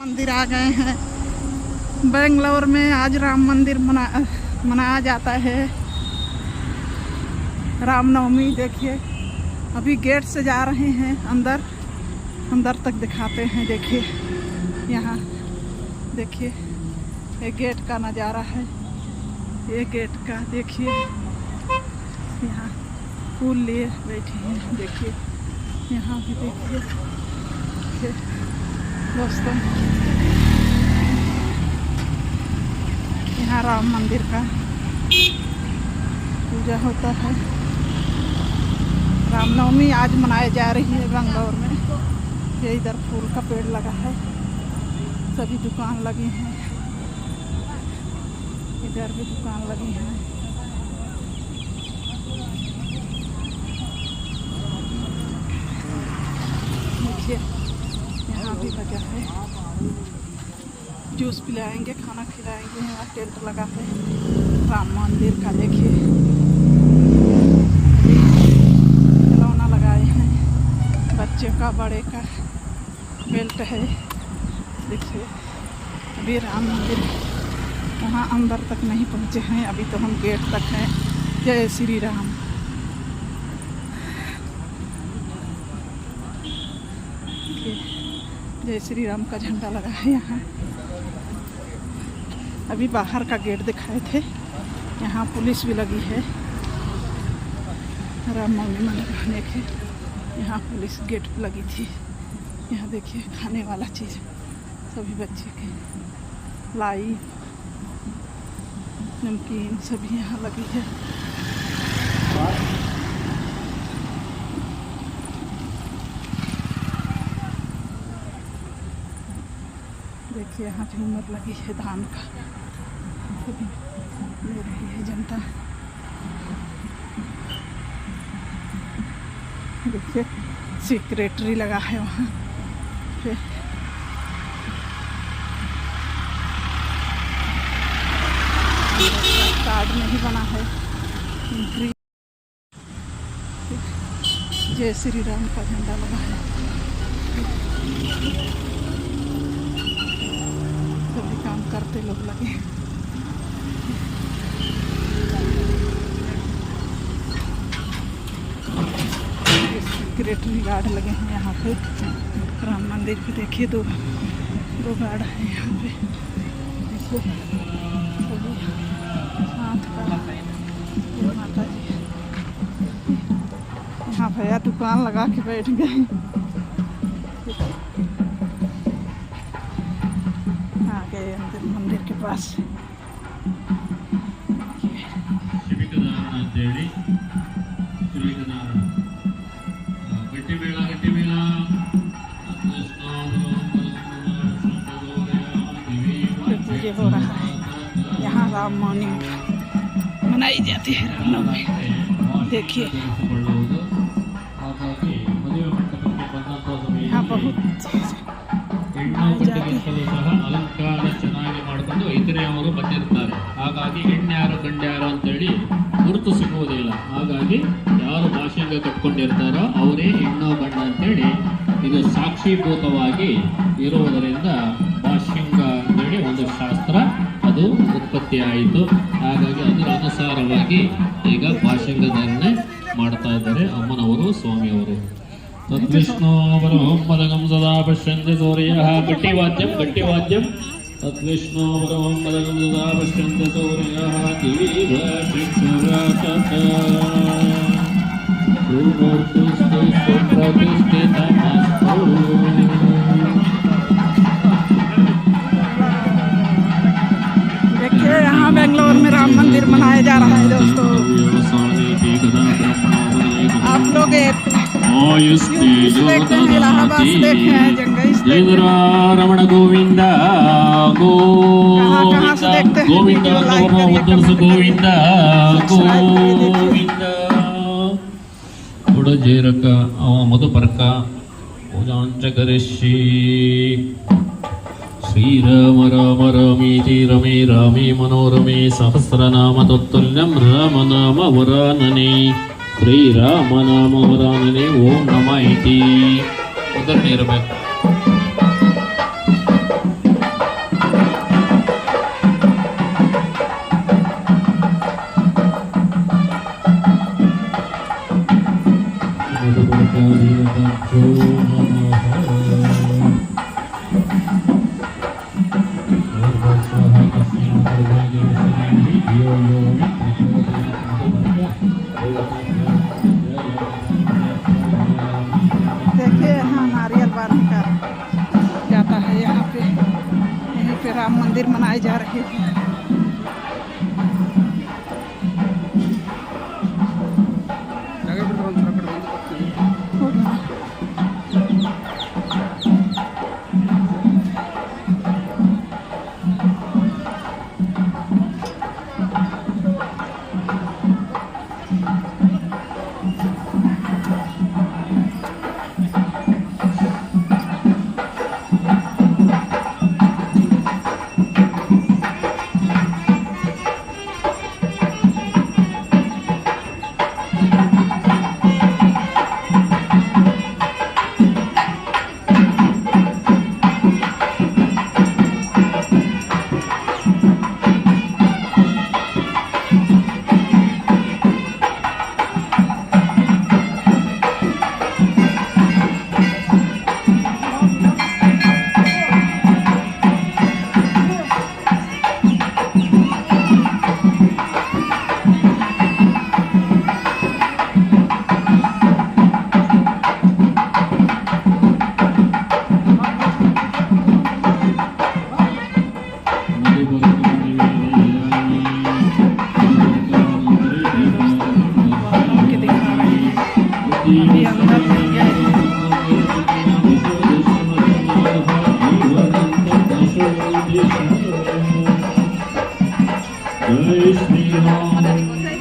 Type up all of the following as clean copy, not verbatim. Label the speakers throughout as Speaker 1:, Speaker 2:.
Speaker 1: मंदिर आ गए हैं। बेंगलोर में आज राम मंदिर मनाया जाता है, रामनवमी। देखिए अभी गेट से जा रहे हैं अंदर तक दिखाते हैं। देखिए यहाँ देखिए ये गेट का नज़ारा है, ये गेट का देखिए। यहाँ फूल लिए बैठे हैं, देखिए यहाँ भी देखिए दोस्तों। यहाँ राम मंदिर का पूजा होता है। रामनवमी आज मनाई जा रही है बेंगलोर में। ये इधर फूल का पेड़ लगा है, सभी दुकान लगी हैं, इधर भी दुकान लगी है। देखिए यहाँ भी लगा है, जूस पिलाएंगे, खाना खिलाएंगे। यहाँ टेंट लगा है राम मंदिर का। देखिए खिलौना लगाए हैं, बच्चे का बड़े का बेल्ट है। देखिए अभी राम मंदिर वहाँ अंदर तक नहीं पहुँचे हैं, अभी तो हम गेट तक हैं। जय श्री राम। जय श्री राम का झंडा लगा है यहाँ। अभी बाहर का गेट दिखाए थे, यहाँ पुलिस भी लगी है रामनवमी मनाने के। यहाँ पुलिस गेट पे लगी थी। यहाँ देखिए खाने वाला चीज़ सभी बच्चे के, लाई नमकीन सभी यहाँ लगी है। देखिए यहाँ झूमर लगी है धान का, सभी ले रही है जनता। देखिए सेक्रेटरी लगा है वहाँ पे। कार्ड नहीं बना है। जय श्री राम का झंडा लगा है। सभी काम करते लोग लगे। सिक्योरिटी गार्ड लगे हैं यहाँ पे राम मंदिर पे। देखिए दो गार्ड हैं यहाँ पे। देखिए हाथ का माता जी यहाँ भैया दुकान लगा के बैठ गए। आ गए अंदर मंदिर के पास। पूजा हो रहा है यहाँ, रामनवमी मनाई जाती है रामनवमी। देखिए यहाँ बहुत
Speaker 2: ಅಲಂಕಾರ ಚೆನ್ನಾಗಿ ಮಾಡಿಕೊಂಡು ಇತರೆಯವರು ಬಂದಿರ್ತಾರೆ. ಹಾಗಾಗಿ ಹೆಣ್ಣ್ಯಾರು ಗಂಡ್ಯಾರು ಅಂತೇಳಿ ಗುರುತು ಸಿಗುವುದಿಲ್ಲ. ಹಾಗಾಗಿ ಯಾರು ಭಾಷೆಗೆ ಕಟ್ಕೊಂಡಿರ್ತಾರೋ ಅವರೇ ಹೆಣ್ಣು ಗಂಡ ಅಂತೇಳಿ ಇದು ಸಾಕ್ಷೀಭೂತವಾಗಿ ಇರುವುದರಿಂದ ಭಾಷ್ಯಂಗ ಅಂತೇಳಿ ಒಂದು ಶಾಸ್ತ್ರ ಅದು ಉತ್ಪತ್ತಿ ಆಯಿತು. ಹಾಗಾಗಿ ಅದರ ಅನುಸಾರವಾಗಿ ಈಗ ಭಾಷ್ಯಂಗ ಧಾರಣೆ ಮಾಡ್ತಾ ಇದ್ದಾರೆ ಅಮ್ಮನವರು, ಸ್ವಾಮಿಯವರು. ತದ್ವಿಷ್ಣು ಬ್ರಹ್ಮದಗಂ ಸದಾ ಪಶ್ಯಂತಿ ಸೂರ್ಯಃ. ಗಟ್ಟಿವಾದ್ಯಂ ತದ್ವಿಷ್ಣು ಬ್ರಹ್ಮದಗಂ ಸದಾ ಪಶ್ಯಂತಿ ಸೂರ್ಯಃ. ದಿವೀವ ಶಿಕ್ಷುರಾತಃ ಸುಮೂರ್ತುಸ್ತೆ ಸುಪ್ರತಿಷ್ಠಿತಮಸ್ತು.
Speaker 1: देखिए यहाँ बेंगलोर में राम मंदिर मनाया जा रहा है दोस्तों। आप लोग देखते हैं इलाहाबाद से देखे हैं, जंगई
Speaker 2: रमण गोविंद गोविंद गोविंद गोविंद गोविंद उड़जेरक मधुपर्क पूजांच करिष्ये. श्रीराम राम रामीति रमे रामे मनोरमे सहस्रनाम तत्तुल्यं राम नाम वरानने. श्रीराम नाम वरानने ओम नमः इति. उधर नहीं रहे
Speaker 1: यहीं पे राम मंदिर मनाए जा रहे हैं।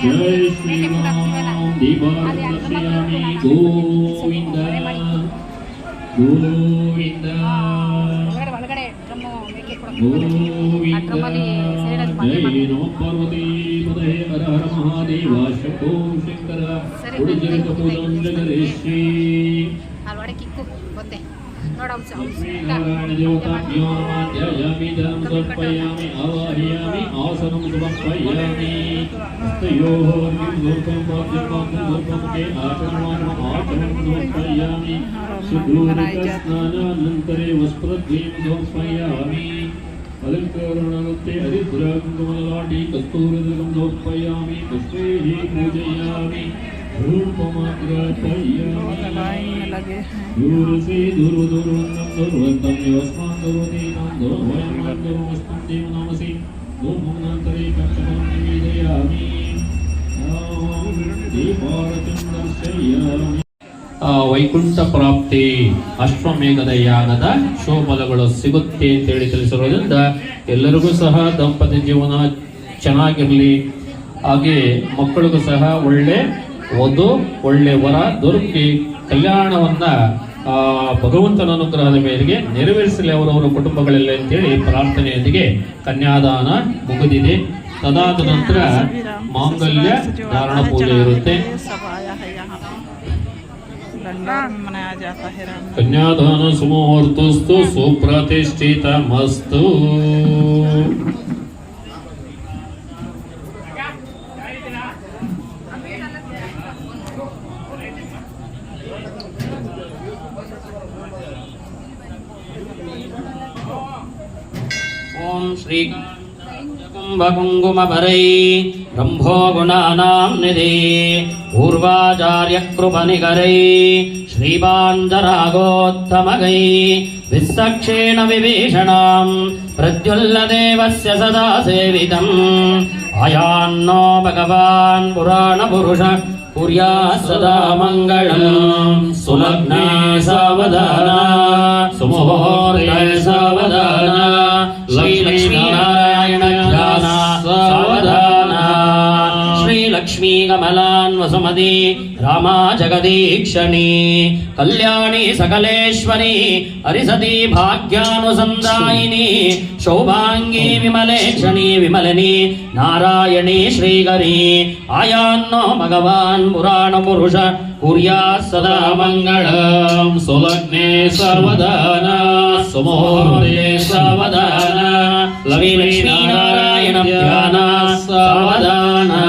Speaker 2: जय श्री राम दीपारम्भयामि गोविंद गोविंद गोविंद जय नमो पार्वती पतये हर हर महादेव शंभो शंकर उड़जगत पूजन जगदीश्वरी नारायण देवताभ्यो ध्यायामिदं समर्पयामि आवाहयामि आसनं समर्पयामि हस्तयोः निर्लोकं वाद्यपात्रं के आचरणं समर्पयामि शुद्धोदकस्नानानन्तरे वस्त्रद्वयं समर्पयामि अलङ्करणनृत्ये हरिद्राङ्गमललाटी कस्तूरिदकं समर्पयामि पुष्पैः पूजयामि दूर से दूर दूरवन्तं दूरवन्तं योऽस्मान् दूरदीनां दूरवयं दूरमस्तं देवनामसि दूरमुनान्तरे कक्षपं निवेदयामि दीपारतिं दर्शयामि ವೈಕುಂಠ ಪ್ರಾಪ್ತಿ ಅಶ್ವಮೇಧದ ಯಾಗದ ಶೋಭಲಗಳು ಸಿಗುತ್ತೆ ಅಂತೇಳಿ ತಿಳಿಸಿರೋದ್ರಿಂದ ಎಲ್ಲರಿಗೂ ಸಹ ದಂಪತಿ ಜೀವನ ಚೆನ್ನಾಗಿರಲಿ, ಹಾಗೆ ಮಕ್ಕಳಿಗೂ ಸಹ ಒಳ್ಳೆ ವಧು ಒಳ್ಳೆ ವರ ದೊರಕಿ ಕಲ್ಯಾಣವನ್ನ ಭಗವಂತನ ಅನುಗ್ರಹದ ಮೇರೆಗೆ ನೆರವೇರಿಸಲಿ ಅವರವರ ಕುಟುಂಬಗಳೆಲ್ಲ ಅಂತೇಳಿ ಪ್ರಾರ್ಥನೆಯೊಂದಿಗೆ ಕನ್ಯಾದಾನ ಮುಗಿದಿದೆ. ತದಾದ ನಂತರ ಮಾಂಗಲ್ಯ ಧಾರಣ ಪೂಜೆ ಇರುತ್ತೆ. ಕನ್ಯಾದಾನ ಸುಮುಹೂರ್ತಸ್ತು ಸುಪ್ರತಿಷ್ಠಿತಮಸ್ತು. ओम श्री कुंभकुंकुमभरै ब्रह्मो गुणानां निधि पूर्वाचार्यकृपनिकरै श्रीपाञ्जरागोत्तमगै विस्सक्षेण विभीषणां प्रद्युल्लदेवस्य सदा सेवितम् आयान्नो भगवान् पुराणपुरुष कुर्यात् सदा मङ्गलम्. सुलग्ने सावधाना सुमुहूर्ते सावधाना श्रीलक्ष्मीनारायण ध्यान सावधाना. श्रीलक्ष्मी कमलान्वसुमती रामा जगदीक्षणी कल्याणी सकलेश्वरी हरिसती भाग्यानुसन्दायिनी शोभांगी विमलेक्षणी विमलिनी नारायणी श्रीकरी. आयान्नो भगवान् पुराण पुरुष कुर्यात् सदा मङ्गलम्. सुलग्ने सावधाना सुमुहूर्ते सावधाना लक्ष्मीनारायण ध्यान सावधाना.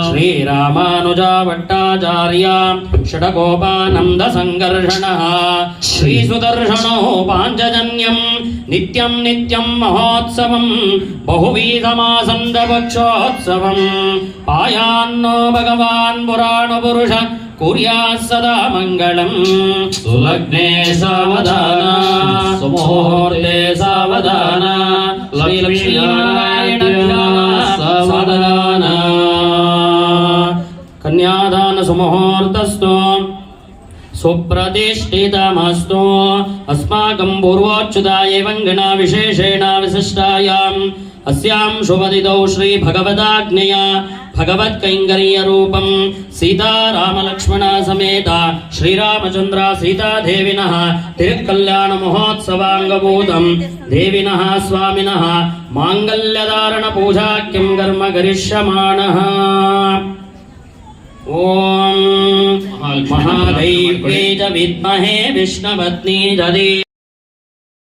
Speaker 2: श्रीरामानुजा भट्टाचार्य षडकोपानन्द संकर्षणः श्रीसुदर्शनो पाञ्चजन्यं नित्यं नित्यं महोत्सवं बहुविधमासन्दपक्षोत्सवं. आयान्नो भगवान् पुराणपुरुष कुर्यात् सदा मङ्गलम्
Speaker 3: सुलग्ने सावधान सुमुहूर्ते सावधान
Speaker 2: श्रीलक्ष्मीनारायणाभ्यां सावधान कन्यादान सुमुहूर्तस्तु सुप्रतिष्ठितमस्तु अस्माकं पूर्वोच्युताय वङ्गना विशेषेण विशिष्टायाम् अस्यां शुभदितौ श्री भगवदाज्ञया भगवत्कैङ्कर्यरूपं सीतारामलक्ष्मण समेत श्रीरामचन्द्र सीतादेविनः तिरुकल्याणमहोत्सवाङ्गभूतं देविनः स्वामिनः माङ्गल्यधारणपूजाख्यं कर्म करिष्यमाणः ॐ महादैव्यै च विद्महे विष्णुपत्नी च